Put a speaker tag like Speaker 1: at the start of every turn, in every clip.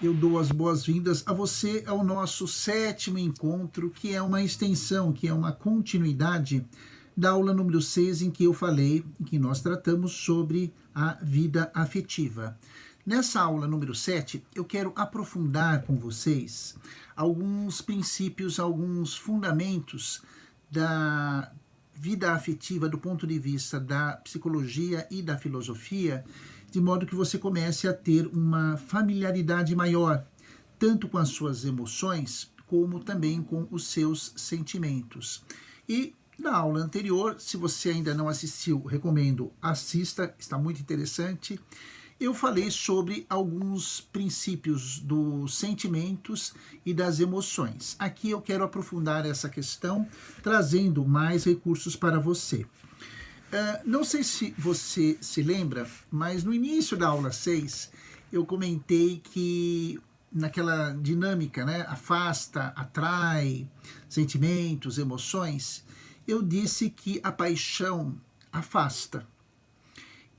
Speaker 1: eu dou as boas-vindas a você ao nosso 7º encontro, que é uma extensão, que é uma continuidade da aula número 6, em que eu falei, em que nós tratamos sobre a vida afetiva. Nessa aula número 7, eu quero aprofundar com vocês alguns princípios, alguns fundamentos da vida afetiva do ponto de vista da psicologia e da filosofia, de modo que você comece a ter uma familiaridade maior, tanto com as suas emoções, como também com os seus sentimentos. E na aula anterior, se você ainda não assistiu, recomendo, assista, está muito interessante. Eu falei sobre alguns princípios dos sentimentos e das emoções. Aqui eu quero aprofundar essa questão, trazendo mais recursos para você. Não sei se você se lembra, mas no início da aula 6, eu comentei que naquela dinâmica, né, afasta, atrai, sentimentos, emoções, eu disse que a paixão afasta.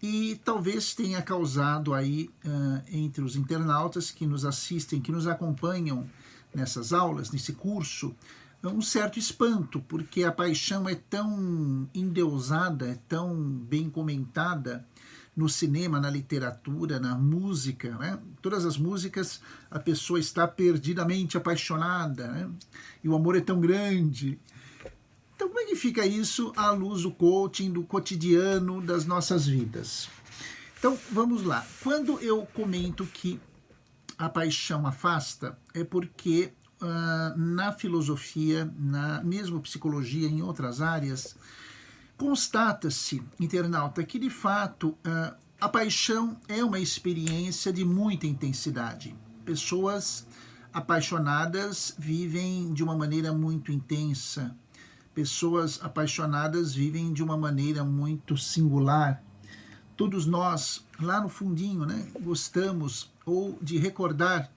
Speaker 1: E talvez tenha causado aí, entre os internautas que nos assistem, que nos acompanham nessas aulas, nesse curso, um certo espanto, porque a paixão é tão endeusada, é tão bem comentada no cinema, na literatura, na música, né? Todas as músicas a pessoa está perdidamente apaixonada, né? E o amor é tão grande. Então, como é que fica isso à luz do coaching, do cotidiano das nossas vidas? Então, vamos lá. Quando eu comento que a paixão afasta, é porque na filosofia, na mesmo psicologia, em outras áreas, constata-se, internauta, que de fato a paixão é uma experiência de muita intensidade. Pessoas apaixonadas vivem de uma maneira muito intensa. Pessoas apaixonadas vivem de uma maneira muito singular. Todos nós, lá no fundinho, né, gostamos ou de recordar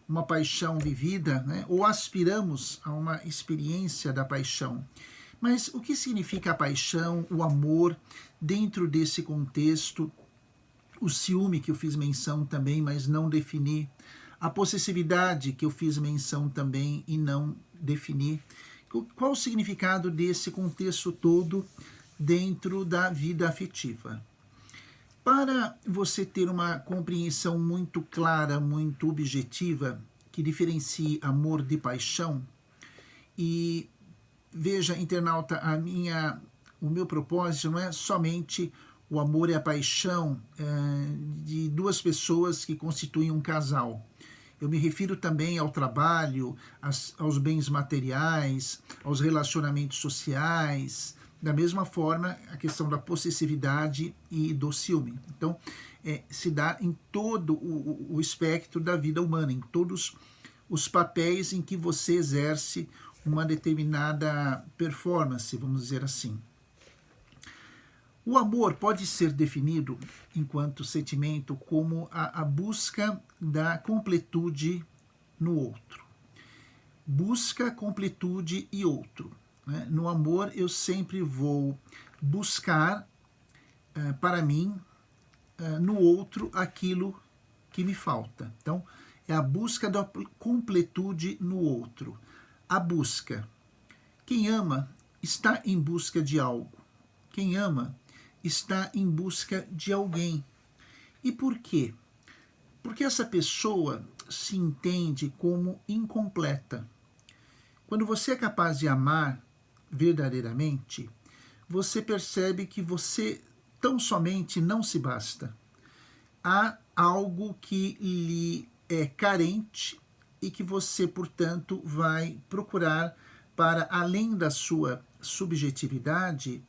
Speaker 1: uma paixão vivida, né, ou aspiramos a uma experiência da paixão. Mas o que significa a paixão, o amor, dentro desse contexto? O ciúme, que eu fiz menção também, mas não defini. A possessividade, que eu fiz menção também e não defini. Qual o significado desse contexto todo dentro da vida afetiva? Para você ter uma compreensão muito clara, muito objetiva, que diferencie amor de paixão, e veja, internauta, o meu propósito não é somente o amor e a paixão de duas pessoas que constituem um casal. Eu me refiro também ao trabalho, aos bens materiais, aos relacionamentos sociais, da mesma forma a questão da possessividade e do ciúme. Então, se dá em todo o espectro da vida humana, em todos os papéis em que você exerce uma determinada performance, vamos dizer assim. O amor pode ser definido, enquanto sentimento, como a busca da completude no outro. Busca, completude e outro. Né? No amor, eu sempre vou buscar para mim, no outro, aquilo que me falta. Então, é a busca da completude no outro. A busca. Quem ama está em busca de algo. Quem ama está em busca de alguém. E por quê? Porque essa pessoa se entende como incompleta. Quando você é capaz de amar verdadeiramente, você percebe que você tão somente não se basta. Há algo que lhe é carente e que você, portanto, vai procurar para, além da sua subjetividade,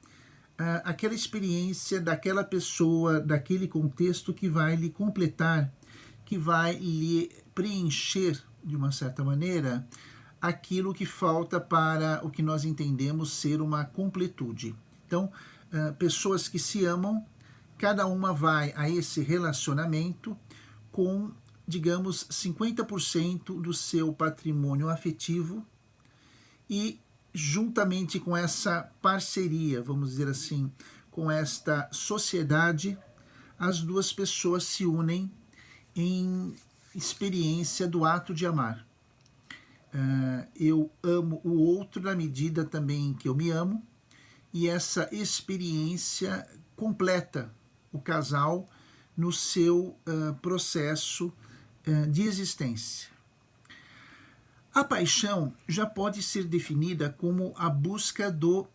Speaker 1: aquela experiência daquela pessoa, daquele contexto que vai lhe completar, que vai lhe preencher, de uma certa maneira, aquilo que falta para o que nós entendemos ser uma completude. Então, pessoas que se amam, cada uma vai a esse relacionamento com, digamos, 50% do seu patrimônio afetivo e, juntamente com essa parceria, vamos dizer assim, com esta sociedade, as duas pessoas se unem em experiência do ato de amar. Eu amo o outro na medida também que eu me amo, e essa experiência completa o casal no seu processo de existência. A paixão já pode ser definida como a busca do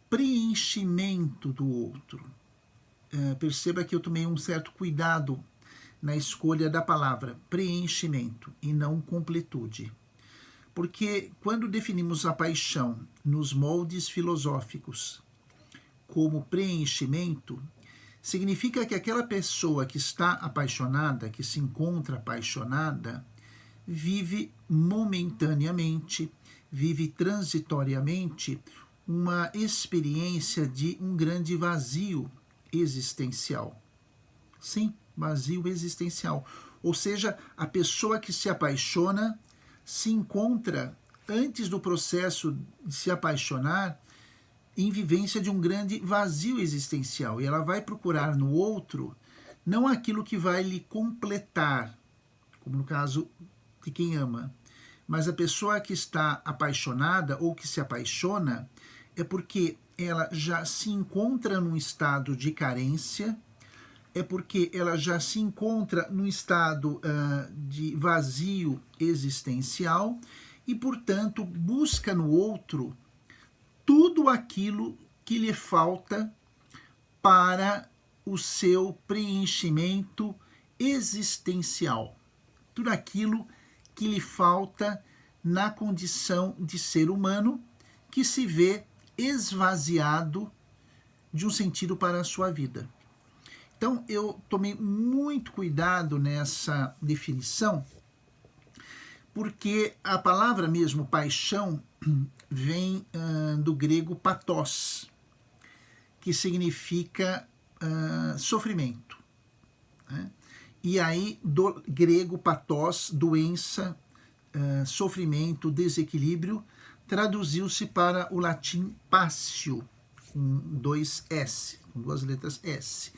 Speaker 1: preenchimento do outro. Perceba que eu tomei um certo cuidado na escolha da palavra preenchimento e não completude. Porque quando definimos a paixão nos moldes filosóficos como preenchimento, significa que aquela pessoa que está apaixonada, que se encontra apaixonada, vive momentaneamente, vive transitoriamente uma experiência de um grande vazio existencial. Sim, vazio existencial. Ou seja, a pessoa que se apaixona se encontra, antes do processo de se apaixonar, em vivência de um grande vazio existencial. E ela vai procurar no outro não aquilo que vai lhe completar, como no caso de quem ama, mas a pessoa que está apaixonada ou que se apaixona é porque ela já se encontra num estado de carência, é porque ela já se encontra num estado de vazio existencial e, portanto, busca no outro tudo aquilo que lhe falta para o seu preenchimento existencial. Tudo aquilo que lhe falta na condição de ser humano que se vê esvaziado de um sentido para a sua vida. Então, eu tomei muito cuidado nessa definição, porque a palavra mesmo paixão vem do grego pathos, que significa sofrimento. Né? E aí, do grego pathos, doença, sofrimento, desequilíbrio, traduziu-se para o latim passio, com dois S, com duas letras S.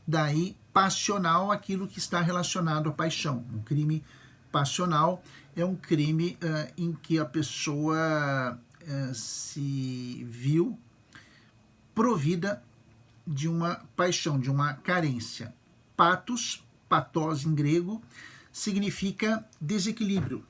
Speaker 1: Daí, passional, aquilo que está relacionado à paixão. Um crime passional é um crime em que a pessoa se viu provida de uma paixão, de uma carência. Pathos, pathos em grego, significa desequilíbrio.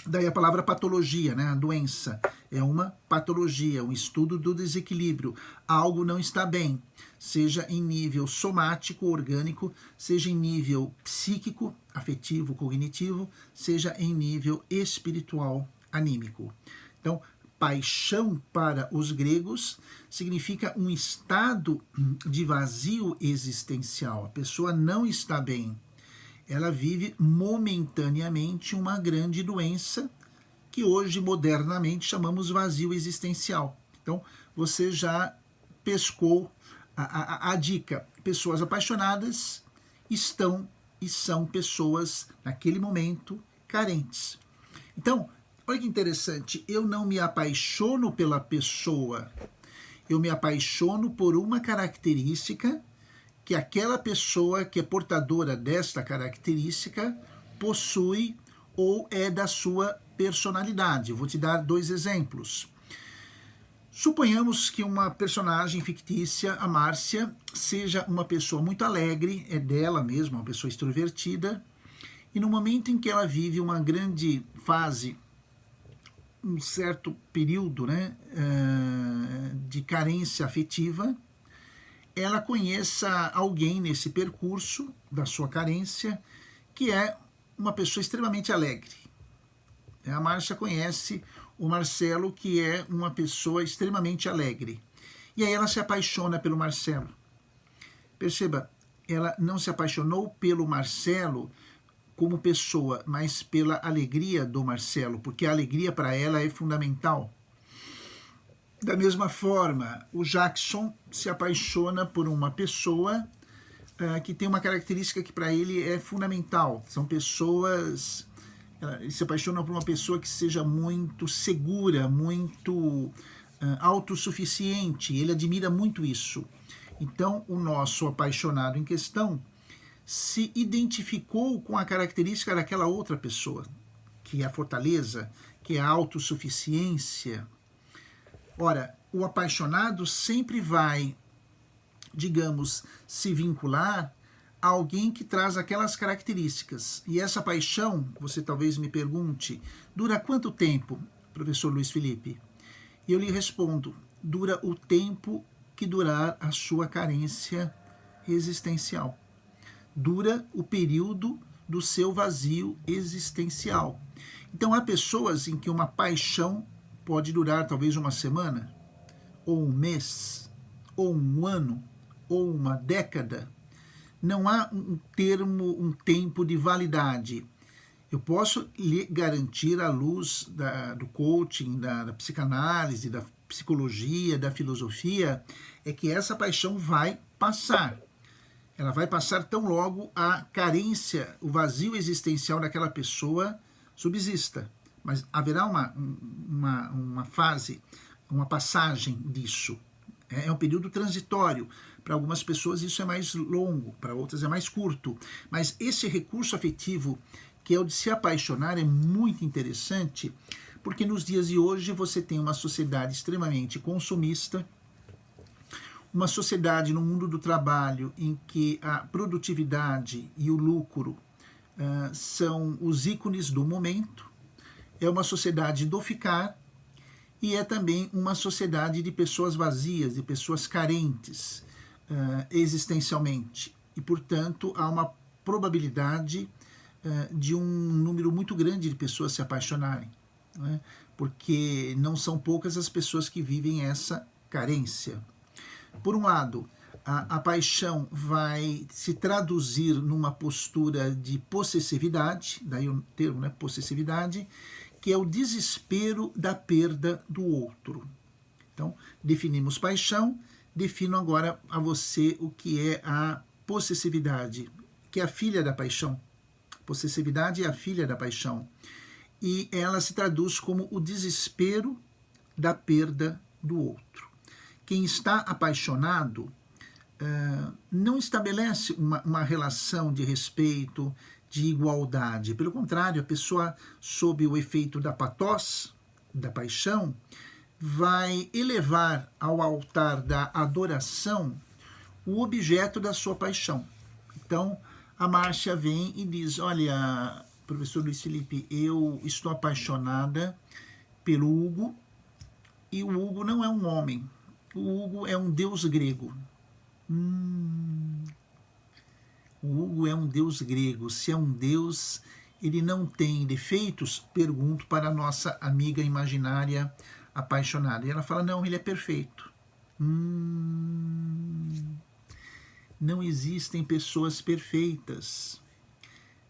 Speaker 1: Daí a palavra patologia, né? A doença é uma patologia, um estudo do desequilíbrio. Algo não está bem, seja em nível somático, orgânico, seja em nível psíquico, afetivo, cognitivo, seja em nível espiritual, anímico. Então, paixão para os gregos significa um estado de vazio existencial. A pessoa não está bem. Ela vive momentaneamente uma grande doença que hoje, modernamente, chamamos vazio existencial. Então, você já pescou a dica. Pessoas apaixonadas estão e são pessoas, naquele momento, carentes. Então, olha que interessante, eu não me apaixono pela pessoa, eu me apaixono por uma característica que aquela pessoa que é portadora desta característica possui ou é da sua personalidade. Eu vou te dar dois exemplos. Suponhamos que uma personagem fictícia, a Márcia, seja uma pessoa muito alegre, é dela mesma, uma pessoa extrovertida, e no momento em que ela vive uma grande fase, um certo período, né, de carência afetiva, ela conheça alguém nesse percurso da sua carência que é uma pessoa extremamente alegre. A Márcia conhece o Marcelo, que é uma pessoa extremamente alegre. E aí ela se apaixona pelo Marcelo. Perceba, ela não se apaixonou pelo Marcelo como pessoa, mas pela alegria do Marcelo, porque a alegria para ela é fundamental. Da mesma forma, o Jackson se apaixona por uma pessoa que tem uma característica que para ele é fundamental. São pessoas... Ele se apaixona por uma pessoa que seja muito segura, muito autossuficiente. Ele admira muito isso. Então, o nosso apaixonado em questão se identificou com a característica daquela outra pessoa, que é a fortaleza, que é a autossuficiência. Ora, o apaixonado sempre vai, digamos, se vincular a alguém que traz aquelas características. E essa paixão, você talvez me pergunte, dura quanto tempo, professor Luiz Felipe? E eu lhe respondo, dura o tempo que durar a sua carência existencial. Dura o período do seu vazio existencial. Então há pessoas em que uma paixão pode durar talvez uma semana, ou um mês, ou um ano, ou uma década. Não há um termo, um tempo de validade. Eu posso lhe garantir, à luz do coaching, da psicanálise, da psicologia, da filosofia, é que essa paixão vai passar. Ela vai passar tão logo a carência, o vazio existencial daquela pessoa subsista. Mas haverá uma fase, uma passagem disso. É um período transitório. Para algumas pessoas isso é mais longo, para outras é mais curto. Mas esse recurso afetivo, que é o de se apaixonar, é muito interessante, porque nos dias de hoje você tem uma sociedade extremamente consumista, uma sociedade no mundo do trabalho em que a produtividade e o lucro são os ícones do momento, é uma sociedade do ficar e é também uma sociedade de pessoas vazias, de pessoas carentes existencialmente. E, portanto, há uma probabilidade de um número muito grande de pessoas se apaixonarem, né? Porque não são poucas as pessoas que vivem essa carência. Por um lado, a paixão vai se traduzir numa postura de possessividade, daí o termo, né, possessividade, que é o desespero da perda do outro. Então, definimos paixão, defino agora a você o que é a possessividade, que é a filha da paixão. Possessividade é a filha da paixão. E ela se traduz como o desespero da perda do outro. Quem está apaixonado não estabelece uma relação de respeito, de igualdade. Pelo contrário, a pessoa, sob o efeito da patós, da paixão, vai elevar ao altar da adoração o objeto da sua paixão. Então, a Márcia vem e diz, olha, professor Luiz Felipe, eu estou apaixonada pelo Hugo, e o Hugo não é um homem. O Hugo é um deus grego. O Hugo é um deus grego. Se é um deus, ele não tem defeitos? Pergunto para a nossa amiga imaginária apaixonada. E ela fala, não, ele é perfeito. Não existem pessoas perfeitas.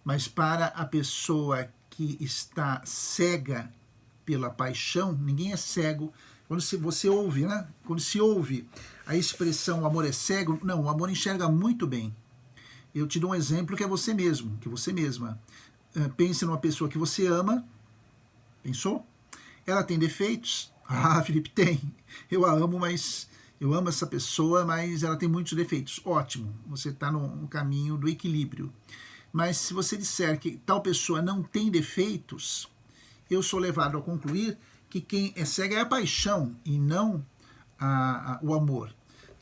Speaker 1: Mas para a pessoa que está cega pela paixão, ninguém é cego. Quando você ouve, né? Quando se ouve a expressão o amor é cego, não, o amor enxerga muito bem. Eu te dou um exemplo que é você mesmo, que você mesma. Pense numa pessoa que você ama. Pensou? Ela tem defeitos? Ah, Felipe, tem. Eu a amo, mas eu amo essa pessoa, mas ela tem muitos defeitos. Ótimo, você está no caminho do equilíbrio. Mas se você disser que tal pessoa não tem defeitos, eu sou levado a concluir que quem é cego é a paixão e não o amor.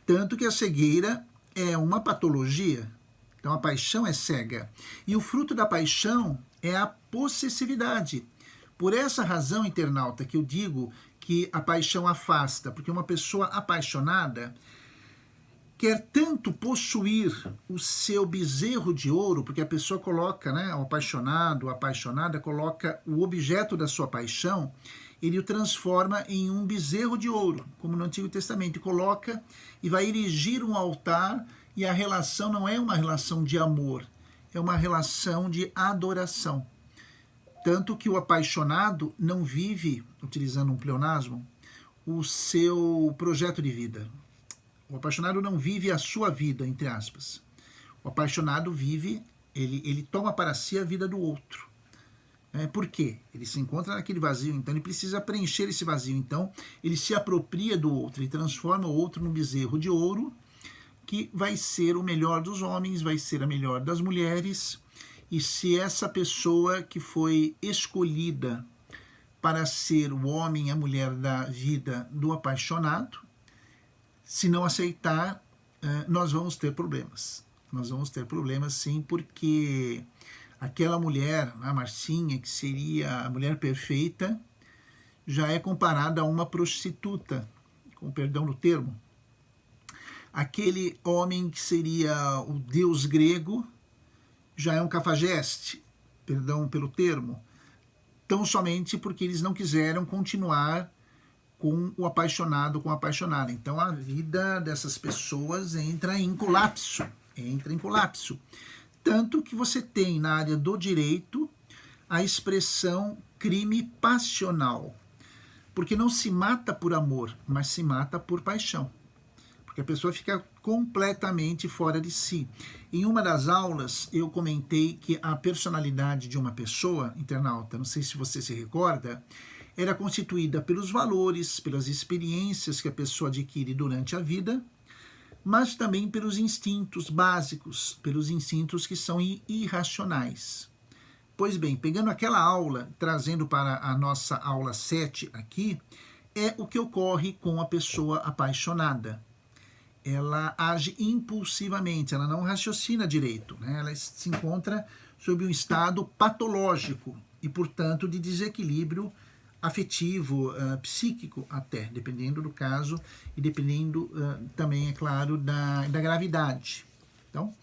Speaker 1: Tanto que a cegueira é uma patologia. Então a paixão é cega. E o fruto da paixão é a possessividade. Por essa razão, internauta, que eu digo que a paixão afasta, porque uma pessoa apaixonada quer tanto possuir o seu bezerro de ouro, porque a pessoa coloca, né, o apaixonado, a apaixonada, coloca o objeto da sua paixão, ele o transforma em um bezerro de ouro, como no Antigo Testamento, coloca e vai erigir um altar, e a relação não é uma relação de amor, é uma relação de adoração. Tanto que o apaixonado não vive, utilizando um pleonasmo, o seu projeto de vida. O apaixonado não vive a sua vida, entre aspas. O apaixonado vive, ele toma para si a vida do outro. Por quê? Ele se encontra naquele vazio, então ele precisa preencher esse vazio. Então ele se apropria do outro, ele transforma o outro num bezerro de ouro que vai ser o melhor dos homens, vai ser a melhor das mulheres, e se essa pessoa que foi escolhida para ser o homem e a mulher da vida do apaixonado, se não aceitar, nós vamos ter problemas. Nós vamos ter problemas, sim, porque aquela mulher, a Marcinha, que seria a mulher perfeita, já é comparada a uma prostituta, com perdão do termo. Aquele homem que seria o deus grego já é um cafajeste, perdão pelo termo, tão somente porque eles não quiseram continuar com o apaixonado, com a apaixonada. Então a vida dessas pessoas entra em colapso, Tanto que você tem na área do direito a expressão crime passional, porque não se mata por amor, mas se mata por paixão, porque a pessoa fica completamente fora de si. Em uma das aulas eu comentei que a personalidade de uma pessoa, internauta, não sei se você se recorda, era constituída pelos valores, pelas experiências que a pessoa adquire durante a vida, mas também pelos instintos básicos, pelos instintos que são irracionais. Pois bem, pegando aquela aula, trazendo para a nossa aula 7 aqui, é o que ocorre com a pessoa apaixonada. Ela age impulsivamente, ela não raciocina direito, né? Ela se encontra sob um estado patológico e, portanto, de desequilíbrio afetivo, psíquico até, dependendo do caso e dependendo também, é claro, da gravidade. Então,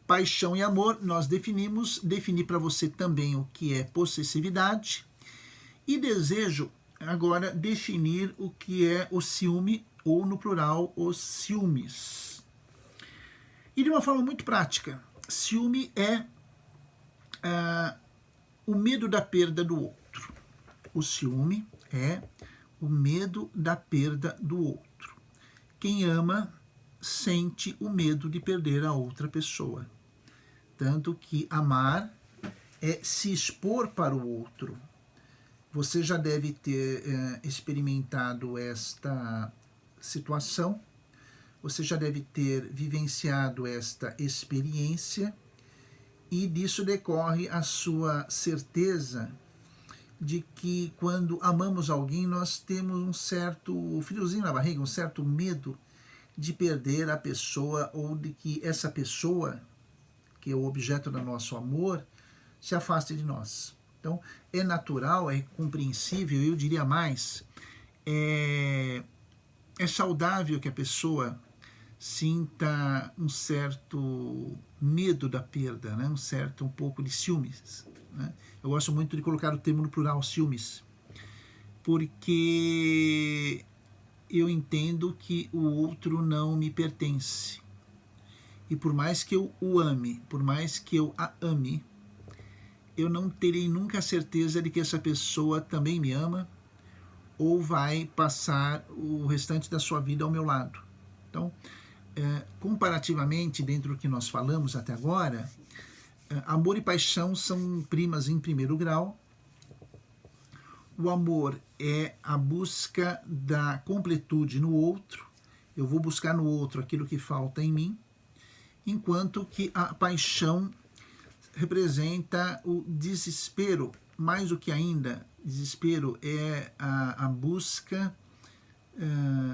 Speaker 1: paixão e amor, nós defini para você também o que é possessividade e desejo agora definir o que é o ciúme, ou no plural, os ciúmes. E de uma forma muito prática, ciúme é o medo da perda do outro. O ciúme é o medo da perda do outro. Quem ama sente o medo de perder a outra pessoa. Tanto que amar é se expor para o outro. Você já deve ter experimentado esta situação, você já deve ter vivenciado esta experiência, e disso decorre a sua certeza de que quando amamos alguém nós temos um certo friozinho na barriga, um certo medo de perder a pessoa, ou de que essa pessoa, que é o objeto do nosso amor, se afaste de nós. Então é natural, é compreensível, eu diria mais, é saudável que a pessoa sinta um certo medo da perda, né? Um pouco de ciúmes, né? Eu gosto muito de colocar o termo no plural, ciúmes, porque eu entendo que o outro não me pertence. E por mais que eu o ame, por mais que eu a ame, eu não terei nunca a certeza de que essa pessoa também me ama ou vai passar o restante da sua vida ao meu lado. Então, comparativamente, dentro do que nós falamos até agora, amor e paixão são primas em primeiro grau. O amor é a busca da completude no outro. Eu vou buscar no outro aquilo que falta em mim, enquanto que a paixão representa o desespero. Mais do que ainda, desespero é a busca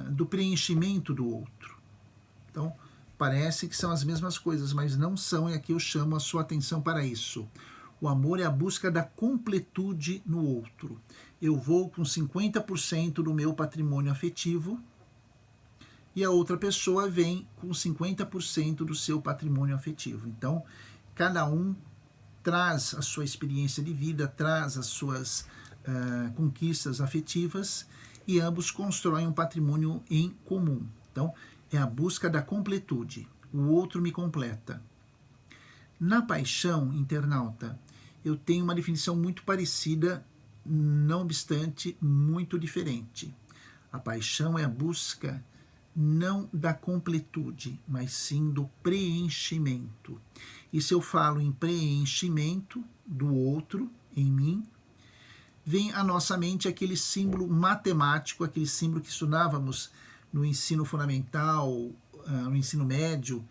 Speaker 1: do preenchimento do outro. Então, parece que são as mesmas coisas, mas não são, e aqui eu chamo a sua atenção para isso. O amor é a busca da completude no outro. Eu vou com 50% do meu patrimônio afetivo e a outra pessoa vem com 50% do seu patrimônio afetivo. Então, cada um traz a sua experiência de vida, traz as suas conquistas afetivas, e ambos constroem um patrimônio em comum. Então, é a busca da completude. O outro me completa. Na paixão, internauta, eu tenho uma definição muito parecida, não obstante muito diferente. A paixão é a busca não da completude, mas sim do preenchimento. E se eu falo em preenchimento do outro em mim, vem à nossa mente aquele símbolo matemático, aquele símbolo que estudávamos no ensino fundamental, no ensino médio,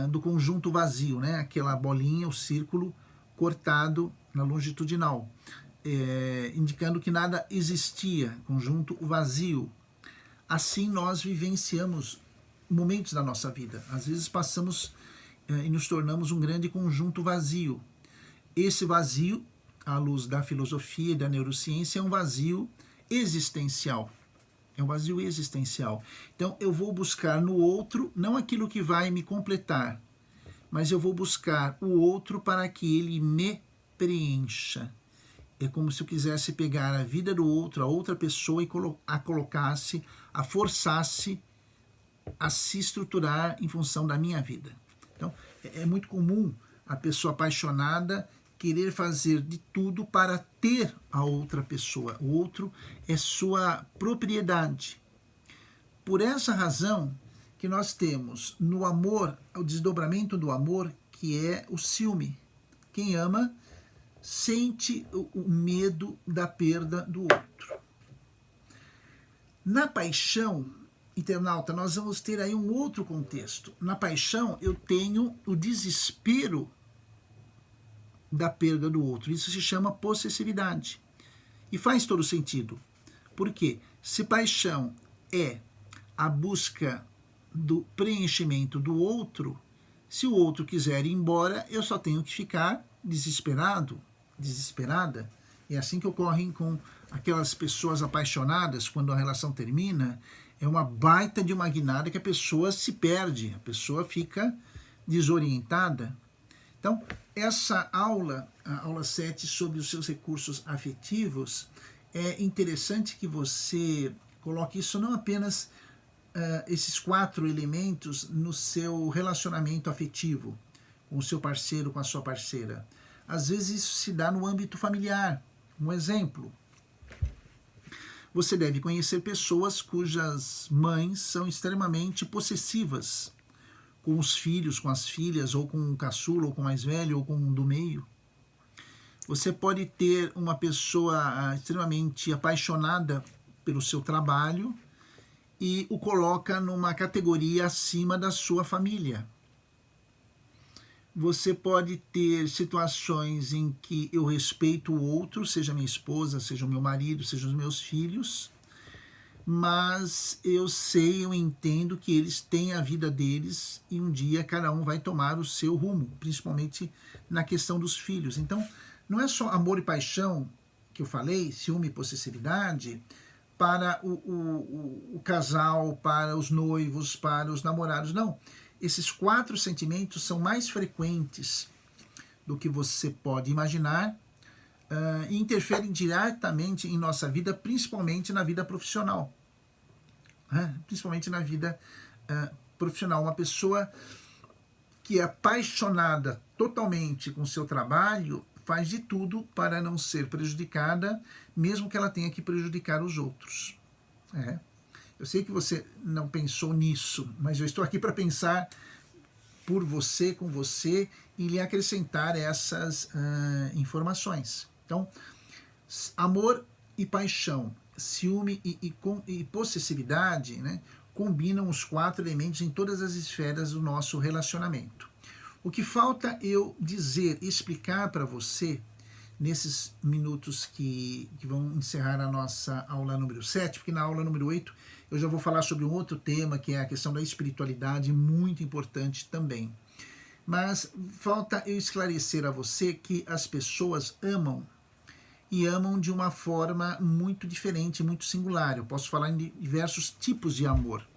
Speaker 1: do conjunto vazio, né? Aquela bolinha, o círculo cortado na longitudinal, indicando que nada existia, conjunto vazio. Assim nós vivenciamos momentos da nossa vida. Às vezes passamos e nos tornamos um grande conjunto vazio. Esse vazio, à luz da filosofia e da neurociência, é um vazio existencial. É um vazio existencial. Então eu vou buscar no outro não aquilo que vai me completar, mas eu vou buscar o outro para que ele me preencha. É como se eu quisesse pegar a vida do outro, a outra pessoa, e a colocasse, a forçasse a se estruturar em função da minha vida. Então, é muito comum a pessoa apaixonada querer fazer de tudo para ter a outra pessoa. O outro é sua propriedade. Por essa razão que nós temos no amor, o desdobramento do amor, que é o ciúme. Quem ama sente o medo da perda do outro. Na paixão, internauta, nós vamos ter aí um outro contexto. Na paixão, eu tenho o desespero da perda do outro. Isso se chama possessividade. E faz todo sentido. Por quê? Se paixão é a busca do preenchimento do outro, se o outro quiser ir embora, eu só tenho que ficar desesperado, desesperada. É assim que ocorre com aquelas pessoas apaixonadas, quando a relação termina, é uma baita de uma guinada que a pessoa se perde, a pessoa fica desorientada. Então, essa aula, a aula 7, sobre os seus recursos afetivos, é interessante que você coloque isso não apenas esses 4 elementos no seu relacionamento afetivo, com o seu parceiro, com a sua parceira. Às vezes isso se dá no âmbito familiar. Um exemplo: você deve conhecer pessoas cujas mães são extremamente possessivas com os filhos, com as filhas, ou com o caçula, ou com o mais velho, ou com o do meio. Você pode ter uma pessoa extremamente apaixonada pelo seu trabalho e o coloca numa categoria acima da sua família. Você pode ter situações em que eu respeito o outro, seja minha esposa, seja o meu marido, seja os meus filhos, mas eu sei, eu entendo que eles têm a vida deles e um dia cada um vai tomar o seu rumo, principalmente na questão dos filhos. Então, não é só amor e paixão que eu falei, ciúme e possessividade, para o casal, para os noivos, para os namorados. Não, esses 4 sentimentos são mais frequentes do que você pode imaginar e interferem diretamente em nossa vida, principalmente na vida profissional. Principalmente na vida profissional. Uma pessoa que é apaixonada totalmente com o seu trabalho faz de tudo para não ser prejudicada, mesmo que ela tenha que prejudicar os outros. Eu sei que você não pensou nisso, mas eu estou aqui para pensar por você, com você, e lhe acrescentar essas informações. Então, amor e paixão, ciúme e possessividade, né, combinam os 4 elementos em todas as esferas do nosso relacionamento. O que falta eu dizer, explicar para você, nesses minutos que vão encerrar a nossa aula número 7, porque na aula número 8 eu já vou falar sobre um outro tema, que é a questão da espiritualidade, muito importante também. Mas falta eu esclarecer a você que as pessoas amam, e amam de uma forma muito diferente, muito singular. Eu posso falar em diversos tipos de amor,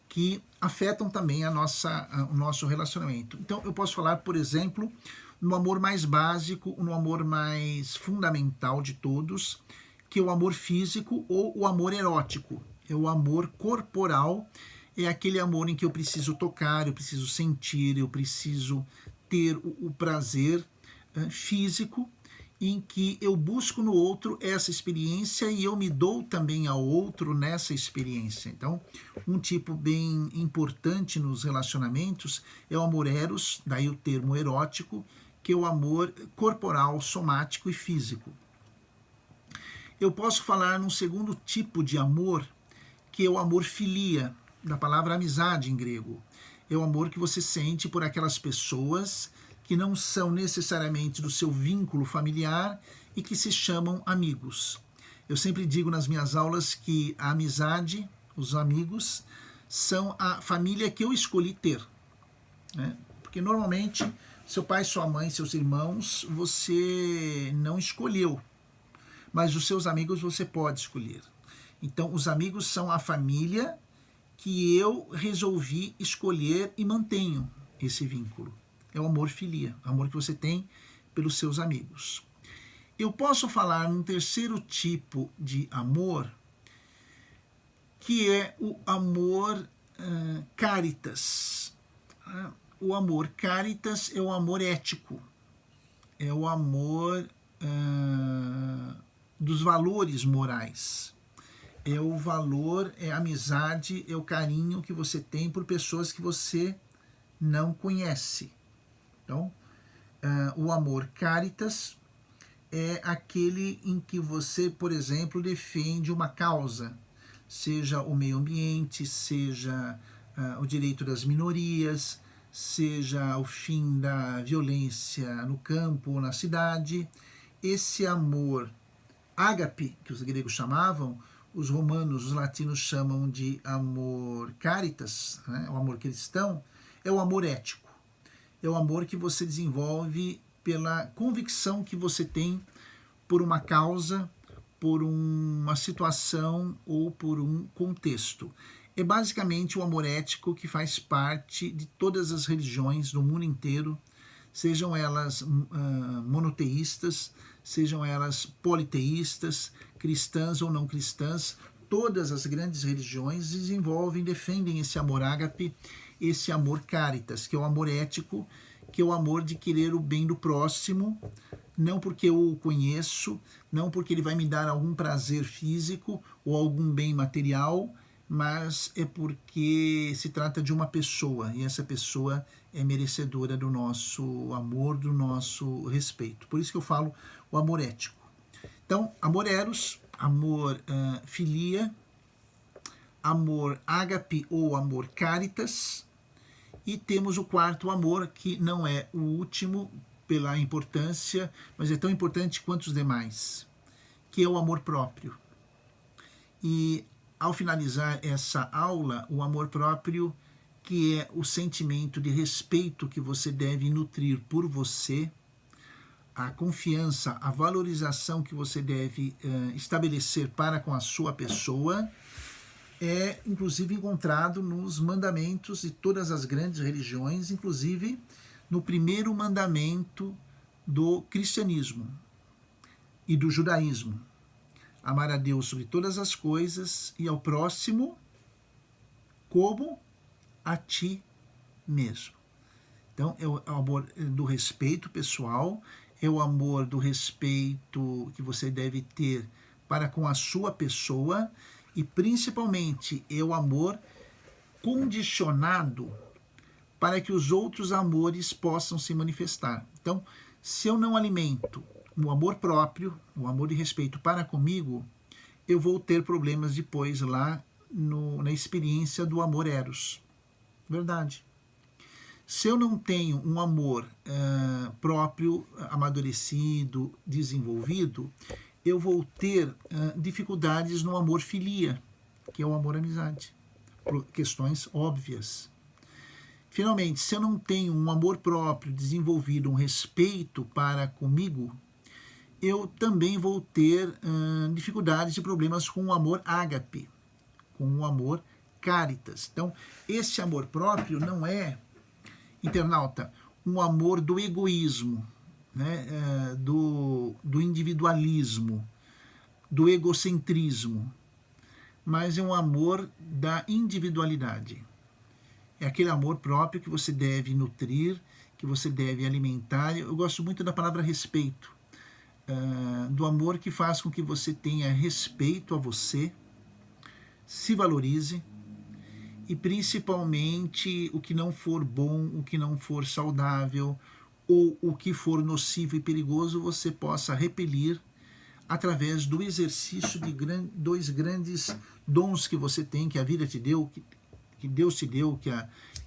Speaker 1: que afetam também o nosso relacionamento. Então, eu posso falar, por exemplo, no amor mais básico, no amor mais fundamental de todos, que é o amor físico ou o amor erótico. É o amor corporal, é aquele amor em que eu preciso tocar, eu preciso sentir, eu preciso ter o prazer físico, em que eu busco no outro essa experiência e eu me dou também ao outro nessa experiência. Então, um tipo bem importante nos relacionamentos é o amor eros, daí o termo erótico, que é o amor corporal, somático e físico. Eu posso falar num segundo tipo de amor, que é o amor filia. da palavra amizade em grego. É o amor que você sente por aquelas pessoas que não são necessariamente do seu vínculo familiar e que se chamam amigos. Eu sempre digo nas minhas aulas que a amizade, os amigos, são a família que eu escolhi ter, né? Porque normalmente seu pai, sua mãe, seus irmãos, você não escolheu, mas os seus amigos você pode escolher. Então, os amigos são a família que eu resolvi escolher e mantenho esse vínculo. É o amor filia, o amor que você tem pelos seus amigos. Eu posso falar num terceiro tipo de amor, que é o amor caritas. O amor caritas é o amor ético, é o amor dos valores morais. É o valor, é a amizade, é o carinho que você tem por pessoas que você não conhece. Então, o amor caritas é aquele em que você, por exemplo, defende uma causa, seja o meio ambiente, seja o direito das minorias, seja o fim da violência no campo ou na cidade. Esse amor ágape, que os gregos chamavam, os romanos, os latinos chamam de amor caritas, né? O amor cristão, é o amor ético. É o amor que você desenvolve pela convicção que você tem por uma causa, por uma situação ou por um contexto. É basicamente o amor ético que faz parte de todas as religiões do mundo inteiro, sejam elas monoteístas, sejam elas politeístas, cristãs ou não cristãs. Todas as grandes religiões desenvolvem, defendem esse amor ágape, esse amor caritas, que é o amor ético, que é o amor de querer o bem do próximo, não porque eu o conheço, não porque ele vai me dar algum prazer físico ou algum bem material, mas é porque se trata de uma pessoa, e essa pessoa é merecedora do nosso amor, do nosso respeito. Por isso que eu falo o amor ético. Então, amor eros, amor filia, amor ágape ou amor caritas, e temos o quarto amor, que não é o último pela importância, mas é tão importante quanto os demais, que é o amor próprio. E ao finalizar essa aula, o amor próprio, que é o sentimento de respeito que você deve nutrir por você, a confiança, a valorização que você deve estabelecer para com a sua pessoa, é inclusive encontrado nos mandamentos de todas as grandes religiões, inclusive no primeiro mandamento do cristianismo e do judaísmo. Amar a Deus sobre todas as coisas e ao próximo como a ti mesmo. Então, é o amor do respeito pessoal, é o amor do respeito que você deve ter para com a sua pessoa e, principalmente, é o amor condicionado para que os outros amores possam se manifestar. Então, se eu não alimento o amor próprio, o amor de respeito para comigo, eu vou ter problemas depois lá na experiência do amor eros. Verdade. Se eu não tenho um amor próprio, amadurecido, desenvolvido, eu vou ter dificuldades no amor filia, que é o amor amizade, por questões óbvias. Finalmente, se eu não tenho um amor próprio desenvolvido, um respeito para comigo, eu também vou ter dificuldades e problemas com o amor ágape, com o amor caritas. Então, esse amor próprio não é, internauta, um amor do egoísmo, né, do individualismo, do egocentrismo, mas é um amor da individualidade. É aquele amor próprio que você deve nutrir, que você deve alimentar. Eu gosto muito da palavra respeito, do amor que faz com que você tenha respeito a você, se valorize, e principalmente o que não for bom, o que não for saudável, ou o que for nocivo e perigoso, você possa repelir através do exercício de dois grandes dons que você tem, que a vida te deu, que Deus te deu, que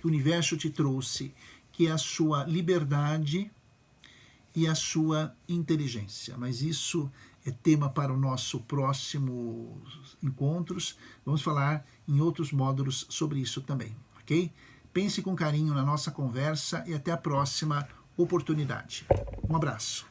Speaker 1: o universo te trouxe, que é a sua liberdade e a sua inteligência. Mas isso é tema para o nosso próximo encontros. Vamos falar em outros módulos sobre isso também, ok? Pense com carinho na nossa conversa e até a próxima oportunidade. Um abraço.